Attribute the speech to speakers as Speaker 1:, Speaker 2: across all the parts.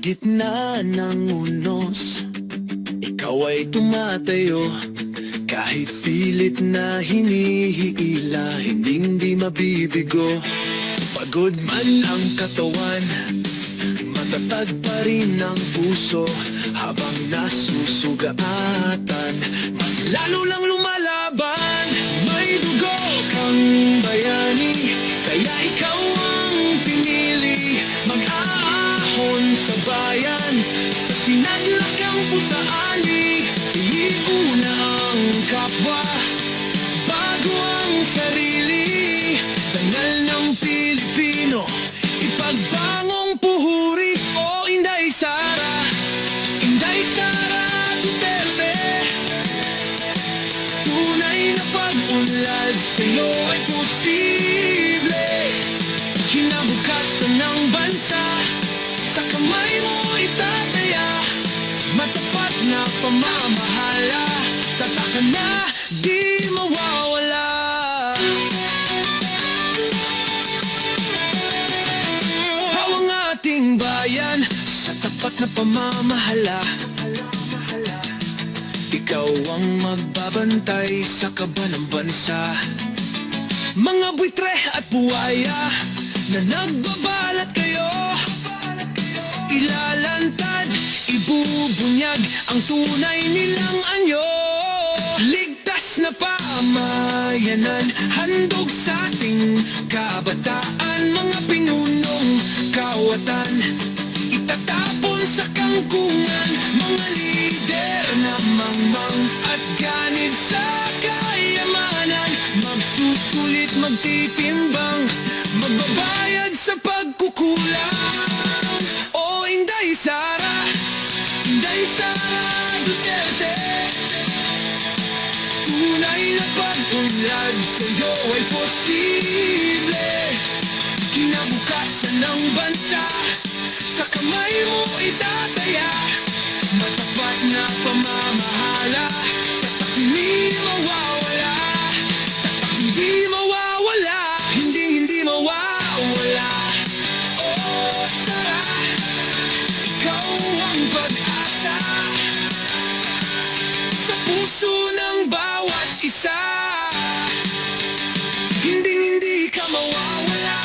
Speaker 1: gitna ng unos, ikaw ay tumatayo. Kahit pilit na hinihila, hindi mabibigo. Pagod man ang katawan, matatag pa rin ang puso. Habang nasusugatan, mas lalo lang lumalaban. May dugo kang bayani, kaya ikaw ang pinili. Mag-aahon sa bayan, sa sinadlakang pusaali. Iuna ang kapwa, bago ang sarili. Dangal ng Pilipino, ipagbangong puhuri. O Inday Sara, Inday Sara Duterte. Tunay na pag-unlad sa'yo ay posible. Kinabukasan ng bansa, sa kamay mo itataya. Matapat na pamamahala, tatak na di mawawala. Hawang ating bayan sa tapat na pamamahala. Ikaw ang magbabantay sa kaba ng bansa. Mga buitre at buwaya na nagbabalat kayo, ilalantad, ibubunyag ang tunay nilang anyo. Ligtas na pamayanan, handog sa ating kabataan. Mga pinunong kawatan, itatapon sa kangkungan. Mga lider na mangmang at ganid sa kayamanan. Magsusulit, magtitimbang, magbabayad sa pagkukulang. O Inday Sara, Inday Sara Duterte. Tunay na pag-unlad sa'yo ay posible. Kinabukasan ng bansa, sa kamay mo itataya. Matapat na pamamahala, tatak hindi mawawala. Tatak hindi mawawala, hindi mawawala. Oh Sara, ikaw ang pag-asa sa puso ng bawat isa. Hindi ka mawawala.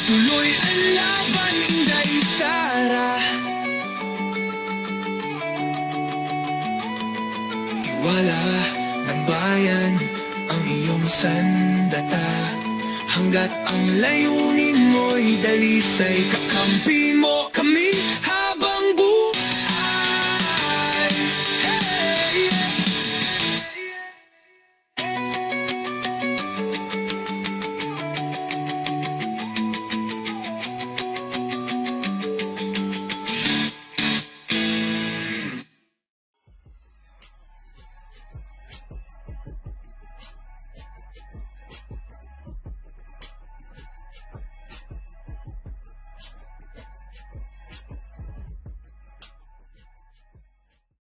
Speaker 1: Tuloy ang laban, Inday Sara. Tiwala ng bayan ang iyong sandata. Hanggat ang layunin mo'y dalisay, kakampi mo kami